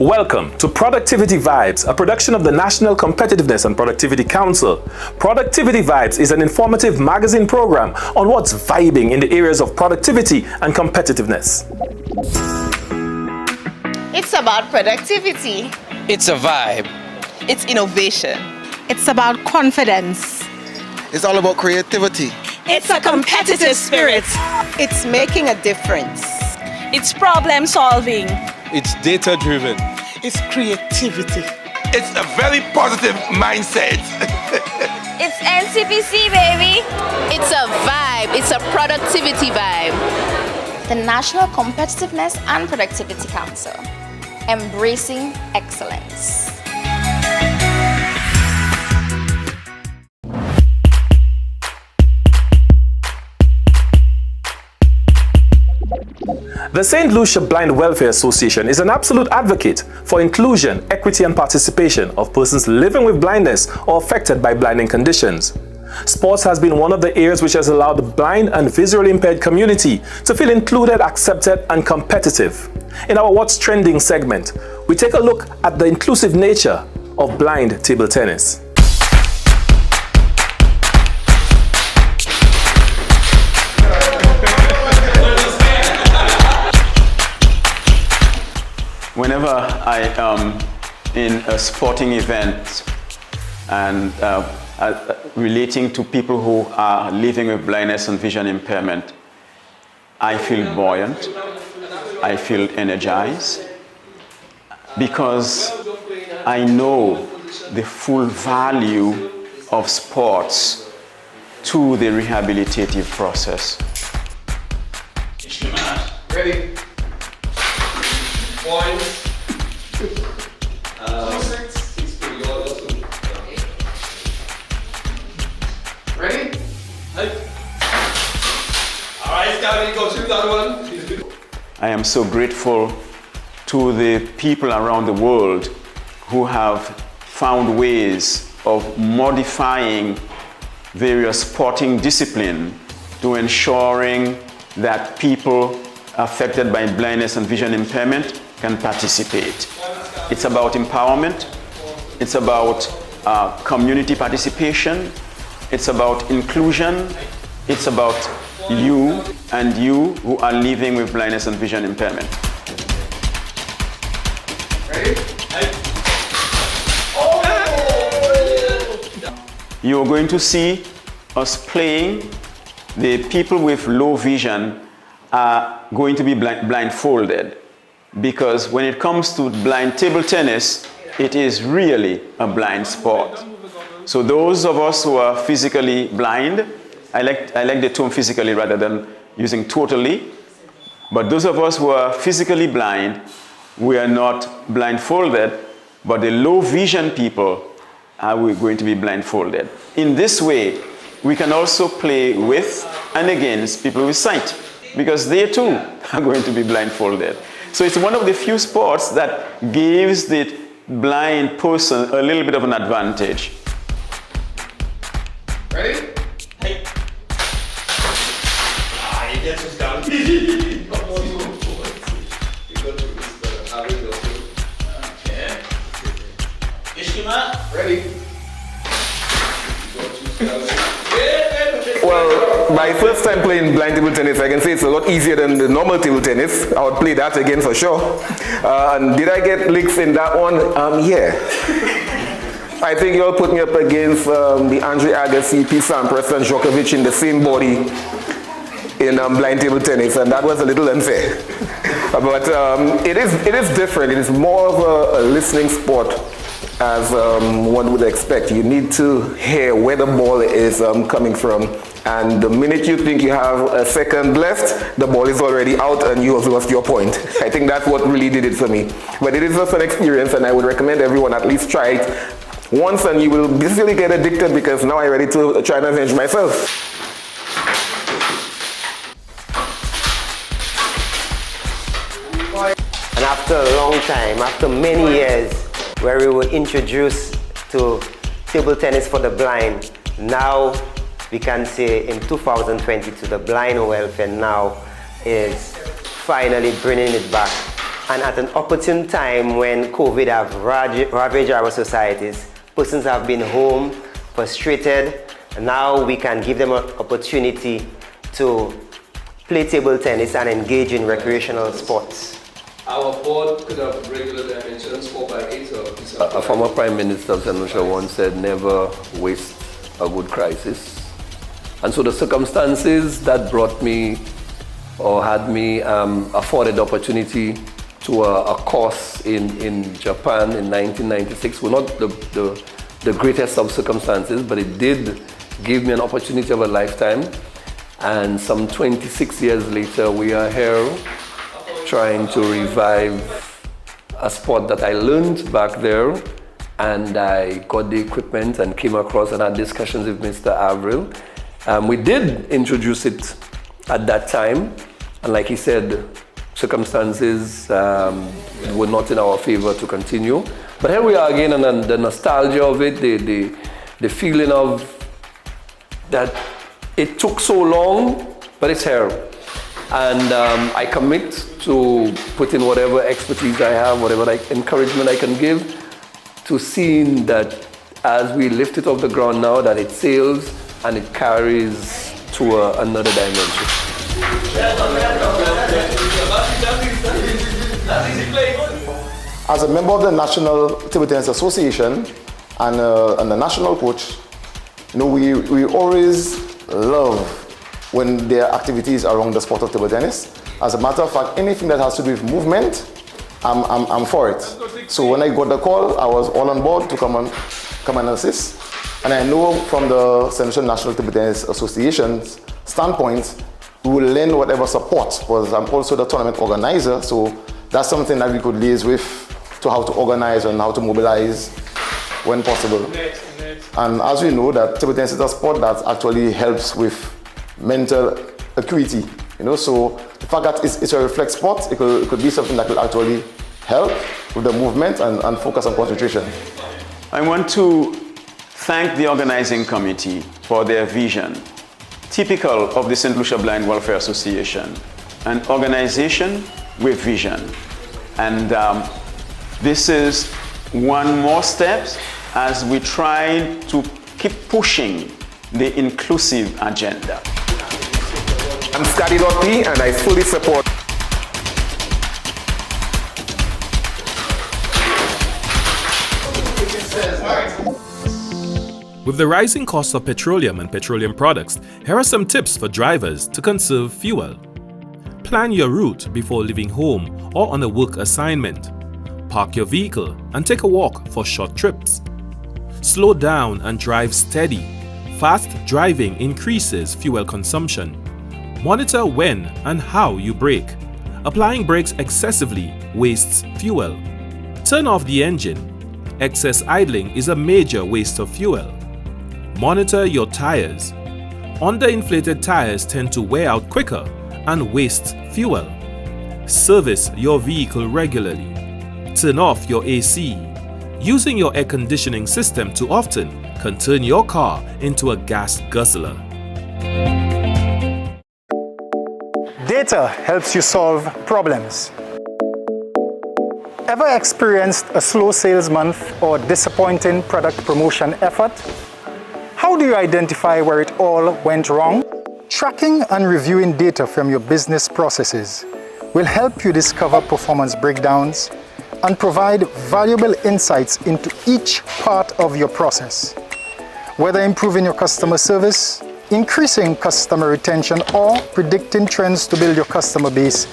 Welcome to Productivity Vybes, a production of the National Competitiveness and Productivity Council. Productivity Vybes is an informative magazine program on what's vibing in the areas of productivity and competitiveness. It's about productivity. It's a vibe. It's innovation. It's about confidence. It's all about creativity. It's a competitive spirit. It's making a difference. It's problem solving. It's data-driven. It's creativity. It's a very positive mindset. It's NCPC, baby. It's a vibe. It's a productivity vibe. The National Competitiveness and Productivity Council. Embracing excellence. The Saint Lucia Blind Welfare Association is an absolute advocate for inclusion, equity and participation of persons living with blindness or affected by blinding conditions. Sports has been one of the areas which has allowed the blind and visually impaired community to feel included, accepted and competitive. In our What's Trending segment, we take a look at the inclusive nature of blind table tennis. Whenever I am in a sporting event and relating to people who are living with blindness and vision impairment, I feel buoyant, I feel energized, because I know the full value of sports to the rehabilitative process. Ready? Point. Ready? Hey. All right, Scotty, go shoot that one. I am so grateful to the people around the world who have found ways of modifying various sporting disciplines to ensuring that people affected by blindness and vision impairment can participate. It's about empowerment, it's about community participation, it's about inclusion, it's about you and you who are living with blindness and vision impairment. Ready? You're going to see us playing. The people with low vision are going to be blindfolded, because when it comes to blind table tennis, it is really a blind sport. So those of us who are physically blind, I like the term physically rather than using totally, but those of us who are physically blind, we are not blindfolded, but the low vision people are going to be blindfolded. In this way, we can also play with and against people with sight, because they too are going to be blindfolded. So it's one of the few sports that gives the blind person a little bit of an advantage. Ready? Hey. You get this down. Okay. Ishima, ready? Well, my first time playing blind table tennis, I can say it's a lot easier than the normal table tennis. I would play that again for sure. And did I get licks in that one? Yeah. I think you all put me up against the Andre Agassi, P. Sampras, and Djokovic in the same body in blind table tennis, and that was a little unfair. But it is different. It is more of a listening sport, as one would expect. You need to hear where the ball is coming from, and the minute you think you have a second left, the ball is already out and you have lost your point. I think that's what really did it for me. But it is just an experience, and I would recommend everyone at least try it once and you will basically get addicted because now I'm ready to try and avenge myself. And after a long time, after many years, where we were introduced to table tennis for the blind, now we can say in 2022 the blind welfare now is finally bringing it back. And at an opportune time when COVID have ravaged our societies, persons have been home, frustrated, and now we can give them an opportunity to play table tennis and engage in recreational sports. Our board could have regular dimensions 4x8. A former Prime Minister of Saint Lucia once said, never waste a good crisis. And so the circumstances that brought me or had me afforded opportunity to a course in Japan in 1996 were not the greatest of circumstances, but it did give me an opportunity of a lifetime. And some 26 years later, we are here trying to revive a sport that I learned back there, and I got the equipment and came across and had discussions with Mr. Avril. We did introduce it at that time, and like he said, circumstances were not in our favor to continue. But here we are again, and the nostalgia of it, the feeling of that it took so long, but it's here. And I commit to put in whatever expertise I have, whatever encouragement I can give, to seeing that as we lift it off the ground now, that it sails and it carries to another dimension. As a member of the National Table Tennis Association and the national coach, we always love when there are activities around the sport of table tennis. As a matter of fact, anything that has to do with movement, I'm for it. So when I got the call, I was all on board to come and assist. And I know from the Saint Lucia National Table Tennis Association's standpoint, we will lend whatever support, because I'm also the tournament organizer, so that's something that we could liaise with to how to organize and how to mobilize when possible. And as we know, that table tennis is a sport that actually helps with mental acuity, so the fact that it's a reflex sport, it could be something that will actually help with the movement and focus on concentration. I want to thank the organizing committee for their vision, typical of the Saint Lucia Blind Welfare Association, an organization with vision. And this is one more step as we try to keep pushing the inclusive agenda. I'm Scotty Lotti, and I fully support. With the rising cost of petroleum and petroleum products, here are some tips for drivers to conserve fuel. Plan your route before leaving home or on a work assignment. Park your vehicle and take a walk for short trips. Slow down and drive steady. Fast driving increases fuel consumption. Monitor when and how you brake. Applying brakes excessively wastes fuel. Turn off the engine. Excess idling is a major waste of fuel. Monitor your tires. Underinflated tires tend to wear out quicker and waste fuel. Service your vehicle regularly. Turn off your AC. Using your air conditioning system too often can turn your car into a gas guzzler. Data helps you solve problems. Ever experienced a slow sales month or disappointing product promotion effort? How do you identify where it all went wrong? Tracking and reviewing data from your business processes will help you discover performance breakdowns and provide valuable insights into each part of your process. Whether improving your customer service, increasing customer retention, or predicting trends to build your customer base,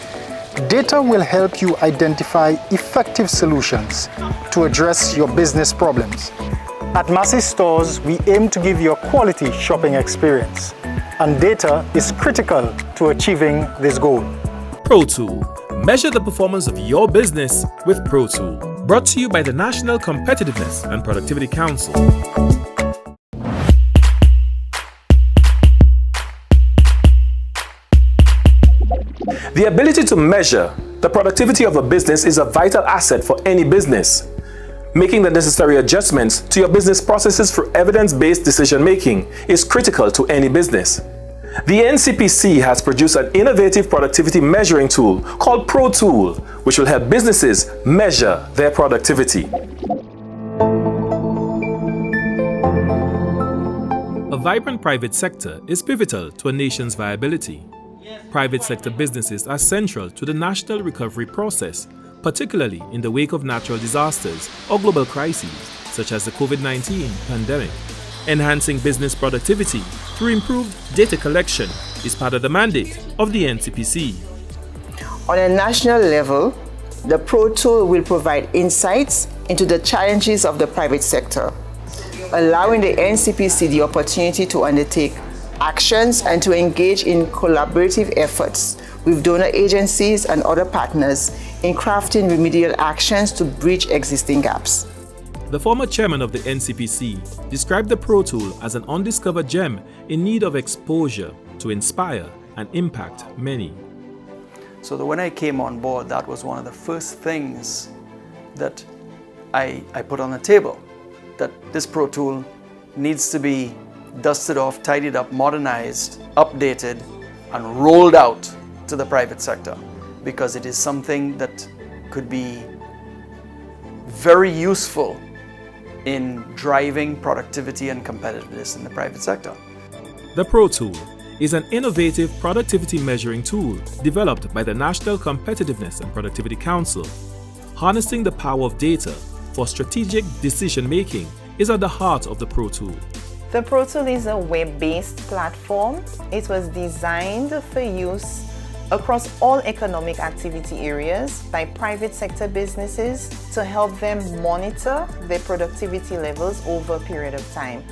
data will help you identify effective solutions to address your business problems. At Massey Stores, we aim to give you a quality shopping experience, and data is critical to achieving this goal. ProTool. Measure the performance of your business with ProTool. Brought to you by the National Competitiveness and Productivity Council. The ability to measure the productivity of a business is a vital asset for any business. Making the necessary adjustments to your business processes for evidence-based decision-making is critical to any business. The NCPC has produced an innovative productivity measuring tool called ProTool, which will help businesses measure their productivity. A vibrant private sector is pivotal to a nation's viability. Private sector businesses are central to the national recovery process, particularly in the wake of natural disasters or global crises, such as the COVID-19 pandemic. Enhancing business productivity through improved data collection is part of the mandate of the NCPC. On a national level, the ProTool will provide insights into the challenges of the private sector, allowing the NCPC the opportunity to undertake actions and to engage in collaborative efforts with donor agencies and other partners in crafting remedial actions to bridge existing gaps. The former chairman of the NCPC described the ProTool as an undiscovered gem in need of exposure to inspire and impact many. So when I came on board, that was one of the first things that I put on the table, that this ProTool needs to be dusted off, tidied up, modernized, updated, and rolled out to the private sector, because it is something that could be very useful in driving productivity and competitiveness in the private sector. The ProTool is an innovative productivity measuring tool developed by the National Competitiveness and Productivity Council. Harnessing the power of data for strategic decision making is at the heart of the ProTool. The ProTool is a web-based platform. It was designed for use across all economic activity areas by private sector businesses to help them monitor their productivity levels over a period of time.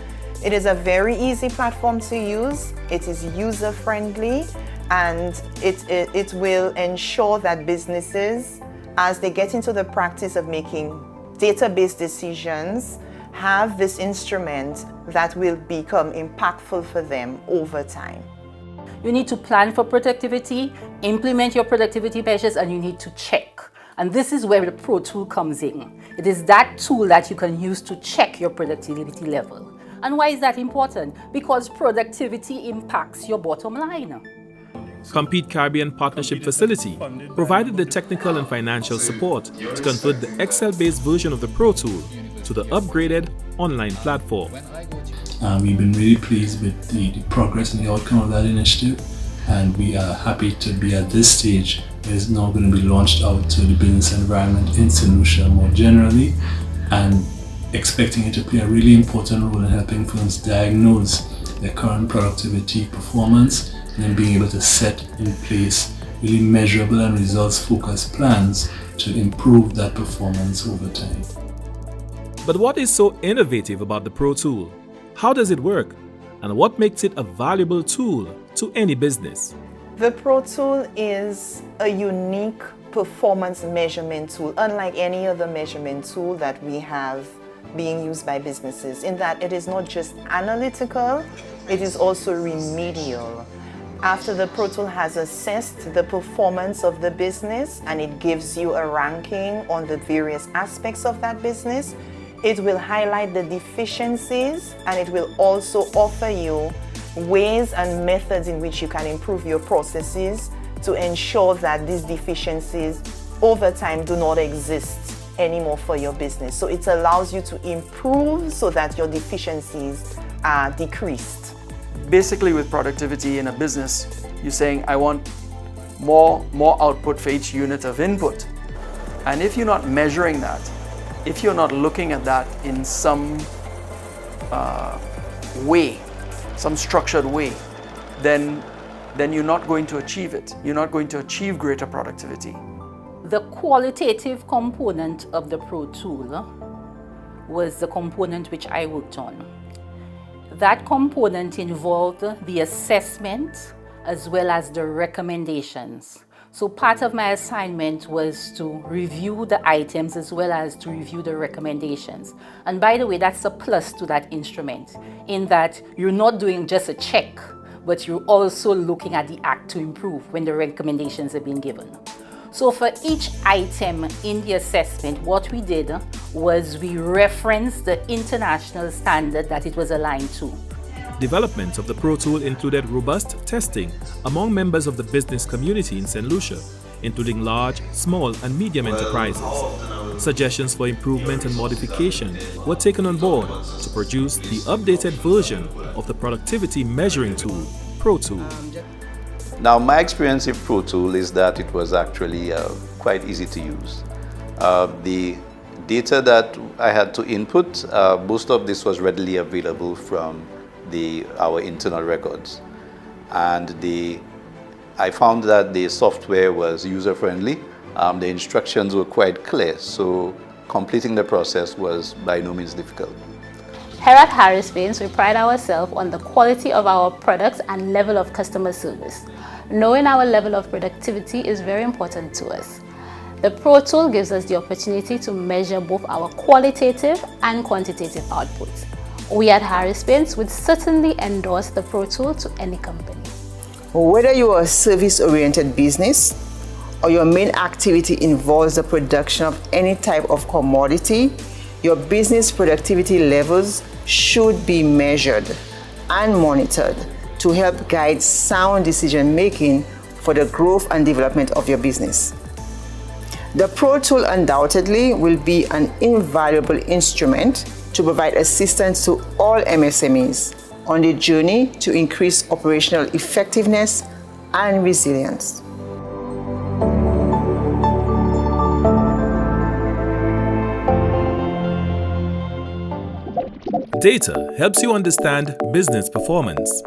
It is a very easy platform to use. It is user-friendly, and it will ensure that businesses, as they get into the practice of making data-based decisions, have this instrument that will become impactful for them over time. You need to plan for productivity, implement your productivity measures, and you need to check. And this is where the ProTool comes in. It is that tool that you can use to check your productivity level. And why is that important? Because productivity impacts your bottom line. Compete Caribbean Partnership Facility provided the technical and financial support to convert the Excel-based version of the ProTool to the upgraded online platform. We've been really pleased with the progress and the outcome of that initiative, and we are happy to be at this stage. It's now going to be launched out to the business environment in Saint Lucia more generally, and expecting it to play a really important role in helping firms diagnose their current productivity performance and then being able to set in place really measurable and results-focused plans to improve that performance over time. But what is so innovative about the ProTool? How does it work? And what makes it a valuable tool to any business? The ProTool is a unique performance measurement tool, unlike any other measurement tool that we have being used by businesses, in that it is not just analytical, it is also remedial. After the ProTool has assessed the performance of the business and it gives you a ranking on the various aspects of that business, it will highlight the deficiencies, and it will also offer you ways and methods in which you can improve your processes to ensure that these deficiencies over time do not exist anymore for your business. So it allows you to improve so that your deficiencies are decreased. Basically, with productivity in a business, you're saying, I want more output for each unit of input. And if you're not measuring that, if you're not looking at that in some way, some structured way, then you're not going to achieve it. You're not going to achieve greater productivity. The qualitative component of the ProTool was the component which I worked on. That component involved the assessment as well as the recommendations. So part of my assignment was to review the items as well as to review the recommendations. And by the way, that's a plus to that instrument, in that you're not doing just a check, but you're also looking at the act to improve when the recommendations have been given. So for each item in the assessment, what we did was we referenced the international standard that it was aligned to. Development of the Pro Tool included robust testing among members of the business community in Saint Lucia, including large, small, and medium enterprises. Suggestions for improvement and modification were taken on board to produce the updated version of the productivity measuring tool, Pro Tool. Now, my experience in Pro Tool is that it was actually quite easy to use. The data that I had to input, most of this was readily available from our internal records. And I found that the software was user-friendly. The instructions were quite clear, so completing the process was by no means difficult. Here at Vybes, we pride ourselves on the quality of our products and level of customer service. Knowing our level of productivity is very important to us. The Pro Tool gives us the opportunity to measure both our qualitative and quantitative outputs. We at Vybes would certainly endorse the Pro Tool to any company. Whether you are a service-oriented business or your main activity involves the production of any type of commodity, your business productivity levels should be measured and monitored to help guide sound decision-making for the growth and development of your business. The Pro Tool undoubtedly will be an invaluable instrument to provide assistance to all MSMEs on the journey to increase operational effectiveness and resilience. Data helps you understand business performance.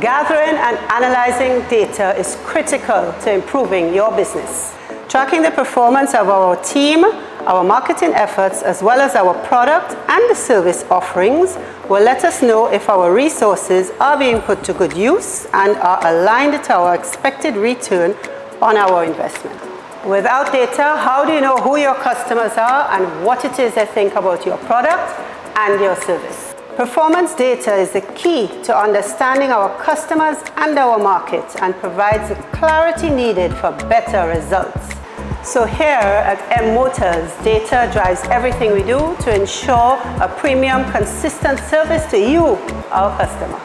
Gathering and analyzing data is critical to improving your business. Tracking the performance of our team, our marketing efforts, as well as our product and the service offerings will let us know if our resources are being put to good use and are aligned to our expected return on our investment. Without data, how do you know who your customers are and what it is they think about your product and your service? Performance data is the key to understanding our customers and our market and provides the clarity needed for better results. So here at M Motors, data drives everything we do to ensure a premium, consistent service to you, our customer.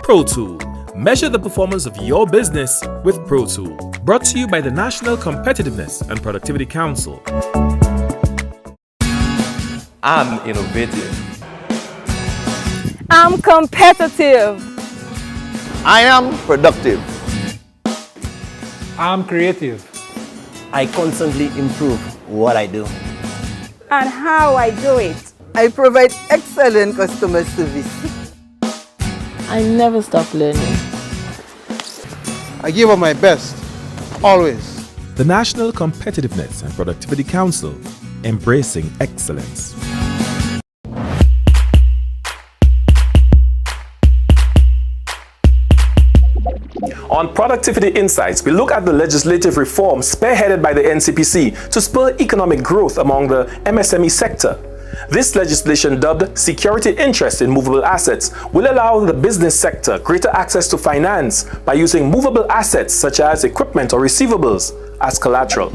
Pro Tool. Measure the performance of your business with Pro Tool. Brought to you by the National Competitiveness and Productivity Council. I'm innovative. I'm competitive. I am productive. I'm creative. I constantly improve what I do. And how I do it. I provide excellent customer service. I never stop learning. I give up my best, always. The National Competitiveness and Productivity Council, embracing excellence. On Productivity Insights, we look at the legislative reform spearheaded by the NCPC to spur economic growth among the MSME sector. This legislation, dubbed Security Interest in Movable Assets, will allow the business sector greater access to finance by using movable assets such as equipment or receivables as collateral.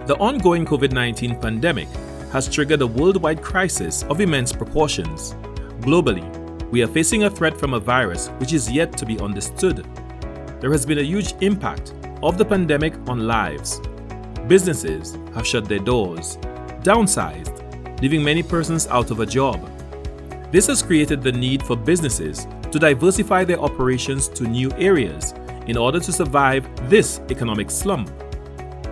The ongoing COVID-19 pandemic has triggered a worldwide crisis of immense proportions. Globally, we are facing a threat from a virus which is yet to be understood. There has been a huge impact of the pandemic on lives. Businesses have shut their doors, downsized, leaving many persons out of a job. This has created the need for businesses to diversify their operations to new areas in order to survive this economic slump.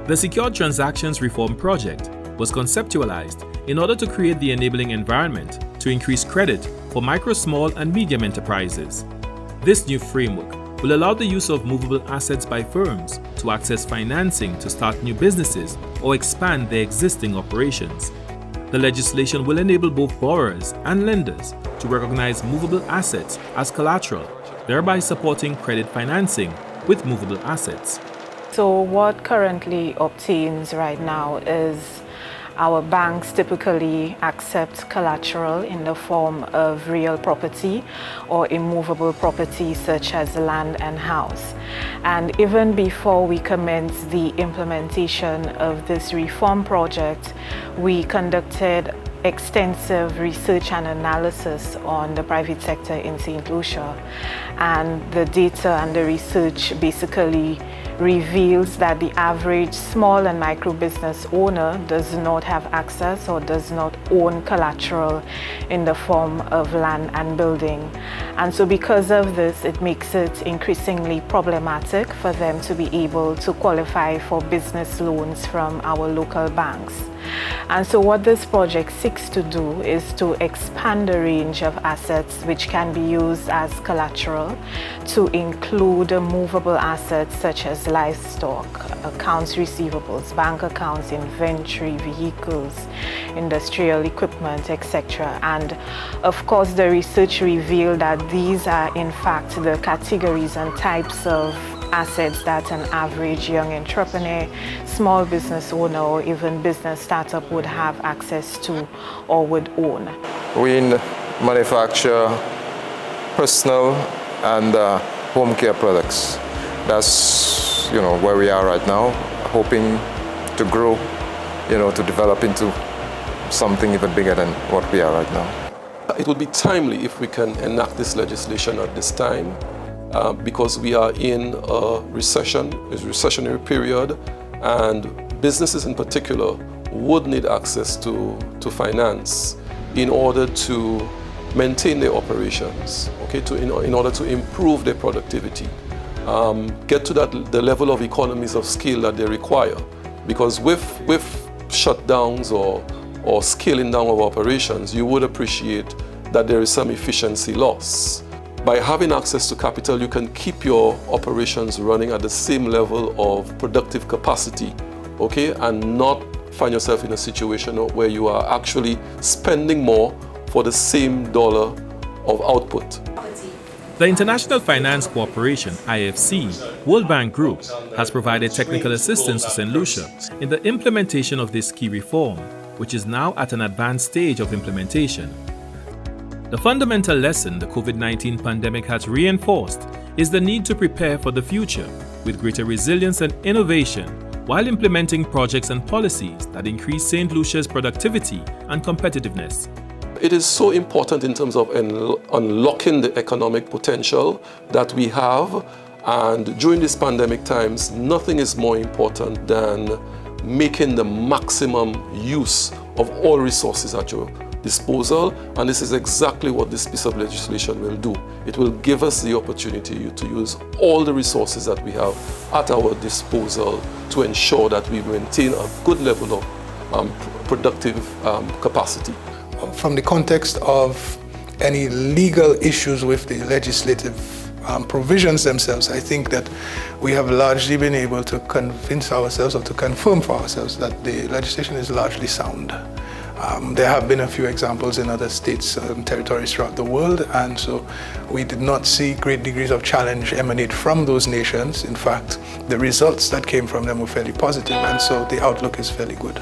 The Secured Transactions Reform Project was conceptualized in order to create the enabling environment to increase credit for micro, small, and medium enterprises. This new framework will allow the use of movable assets by firms to access financing to start new businesses or expand their existing operations. The legislation will enable both borrowers and lenders to recognize movable assets as collateral, thereby supporting credit financing with movable assets. So what currently obtains right now is our banks typically accept collateral in the form of real property or immovable property such as land and house. And even before we commenced the implementation of this reform project, we conducted extensive research and analysis on the private sector in Saint Lucia. And the data and the research basically reveals that the average small and micro business owner does not have access or does not own collateral in the form of land and building. And so because of this, it makes it increasingly problematic for them to be able to qualify for business loans from our local banks. And so what this project seeks to do is to expand the range of assets which can be used as collateral to include movable assets such as livestock, accounts receivables, bank accounts, inventory, vehicles, industrial equipment, etc. And of course the research revealed that these are in fact the categories and types of assets that an average young entrepreneur, small business owner, or even business startup would have access to or would own. We manufacture personal and home care products. That's where we are right now, hoping to grow, to develop into something even bigger than what we are right now. It would be timely if we can enact this legislation at this time. Because we are in a recessionary period, and businesses in particular would need access to finance in order to maintain their operations, okay, in order to improve their productivity, get to the level of economies of scale that they require. Because with shutdowns or scaling down of operations, you would appreciate that there is some efficiency loss. By having access to capital, you can keep your operations running at the same level of productive capacity, okay, and not find yourself in a situation where you are actually spending more for the same dollar of output. The International Finance Corporation, IFC, World Bank Group, has provided technical assistance to Saint Lucia in the implementation of this key reform, which is now at an advanced stage of implementation. The fundamental lesson the COVID-19 pandemic has reinforced is the need to prepare for the future with greater resilience and innovation while implementing projects and policies that increase Saint Lucia's productivity and competitiveness. It is so important in terms of unlocking the economic potential that we have, and during these pandemic times, nothing is more important than making the maximum use of all resources at your disposal, and this is exactly what this piece of legislation will do. It will give us the opportunity to use all the resources that we have at our disposal to ensure that we maintain a good level of productive capacity. From the context of any legal issues with the legislative provisions themselves, I think that we have largely been able to convince ourselves or to confirm for ourselves that the legislation is largely sound. There have been a few examples in other states and territories throughout the world, and so we did not see great degrees of challenge emanate from those nations. In fact, the results that came from them were fairly positive, and so the outlook is fairly good.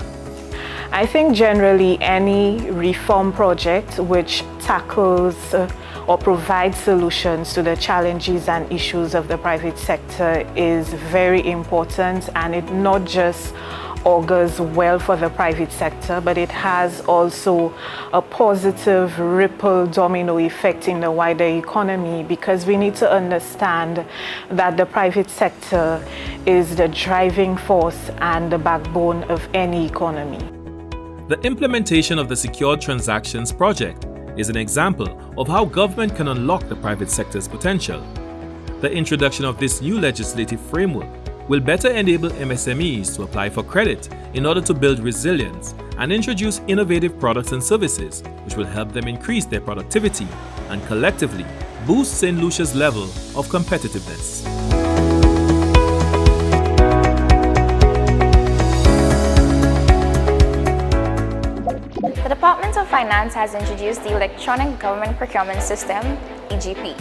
I think generally any reform project which tackles or provides solutions to the challenges and issues of the private sector is very important, and it not just augurs well for the private sector, but it has also a positive ripple domino effect in the wider economy, because we need to understand that the private sector is the driving force and the backbone of any economy. The implementation of the Secured Transactions Project is an example of how government can unlock the private sector's potential. The introduction of this new legislative framework will better enable MSMEs to apply for credit in order to build resilience and introduce innovative products and services which will help them increase their productivity and collectively boost Saint Lucia's level of competitiveness. The Department of Finance has introduced the Electronic Government Procurement System, EGP.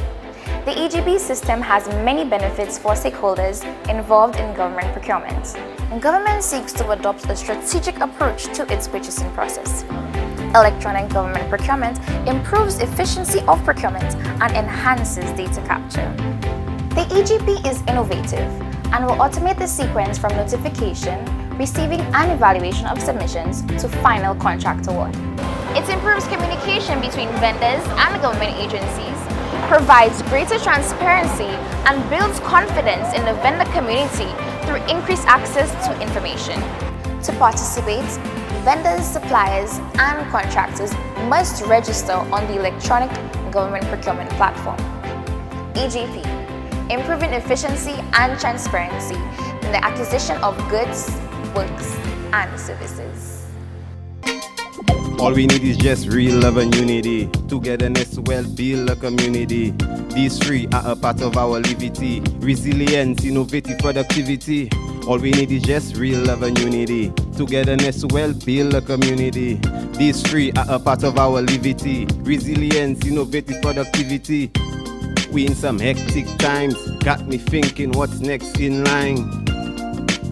The EGP system has many benefits for stakeholders involved in government procurement. Government seeks to adopt a strategic approach to its purchasing process. Electronic government procurement improves efficiency of procurement and enhances data capture. The EGP is innovative and will automate the sequence from notification, receiving and evaluation of submissions to final contract award. It improves communication between vendors and government agencies, provides greater transparency and builds confidence in the vendor community through increased access to information. To participate, vendors, suppliers and contractors must register on the electronic government procurement platform. EGP, improving efficiency and transparency in the acquisition of goods, works and services. All we need is just real love and unity. Togetherness to well build a community. These three are a part of our liberty. Resilience, innovative productivity. All we need is just real love and unity. Togetherness to well build a community. These three are a part of our liberty. Resilience, innovative productivity. We in some hectic times. Got me thinking what's next in line.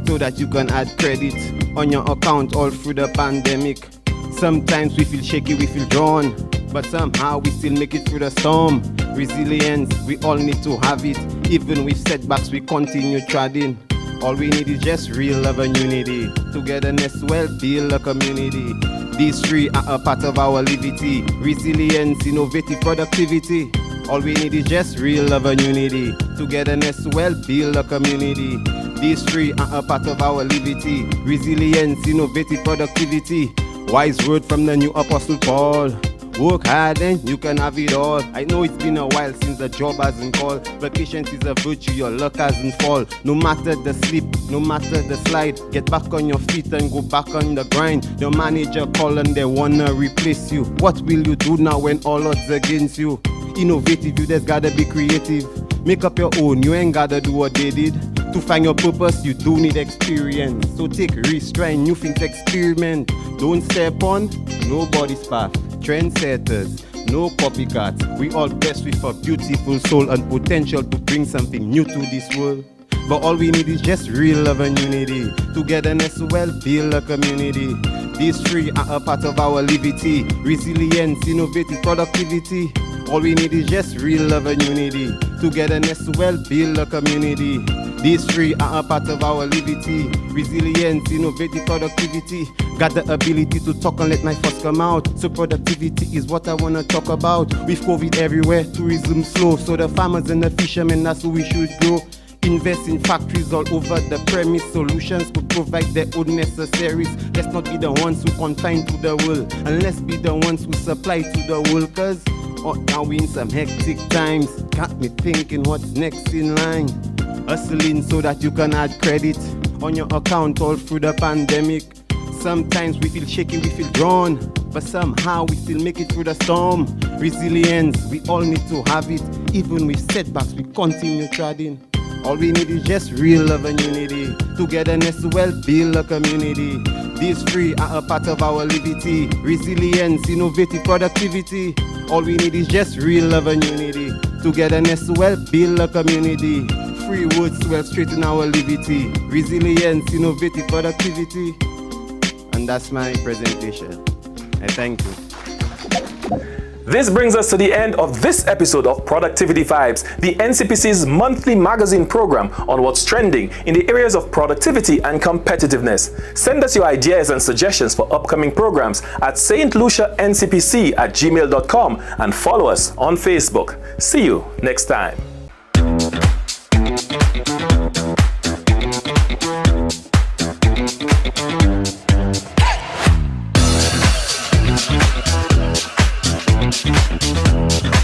So that you can add credit on your account all through the pandemic. Sometimes we feel shaky, we feel drawn, but somehow we still make it through the storm. Resilience, we all need to have it. Even with setbacks, we continue treading. All we need is just real love and unity. Togetherness, well, build a community. These three are a part of our liberty. Resilience, innovative productivity. All we need is just real love and unity. Togetherness, well, build a community. These three are a part of our liberty. Resilience, innovative productivity. Wise word from the new Apostle Paul. Work hard and you can have it all. I know it's been a while since the job hasn't called, but patience is a virtue, your luck hasn't fall. No matter the slip, no matter the slide, get back on your feet and go back on the grind. Your manager call and they wanna replace you. What will you do now when all odds against you? Innovative, you just gotta be creative. Make up your own, you ain't gotta do what they did. To find your purpose, you do need experience. So take risks, try new things, experiment. Don't step on nobody's path. Trendsetters, no copycats. We all blessed with a beautiful soul and potential to bring something new to this world. But all we need is just real love and unity. Togetherness, well, build a community. These three are a part of our liberty. Resilience, innovative productivity. All we need is just real love and unity. Togetherness, well, build a community. These three are a part of our liberty. Resilience, innovative productivity. Got the ability to talk and let my thoughts come out. So productivity is what I wanna talk about. With COVID everywhere, tourism slow. So the farmers and the fishermen, that's who we should grow. Invest in factories all over the premise. Solutions could provide their own necessaries. Let's not be the ones who confine to the world, and let's be the ones who supply to the world. Cause now we in some hectic times. Got me thinking what's next in line. Hustling so that you can add credit on your account all through the pandemic. Sometimes we feel shaky, we feel drawn, but somehow we still make it through the storm. Resilience, we all need to have it. Even with setbacks, we continue treading. All we need is just real love and unity. Togetherness, well, build a community. These three are a part of our liberty. Resilience, innovative productivity. All we need is just real love and unity. Togetherness, well, build a community. Free words to help straighten our liberty. Resilience, innovative productivity. And that's my presentation. I thank you. This brings us to the end of this episode of Productivity Vibes, the NCPC's monthly magazine program on what's trending in the areas of productivity and competitiveness. Send us your ideas and suggestions for upcoming programs at stluciancpc@gmail.com and follow us on Facebook. See you next time. Hey!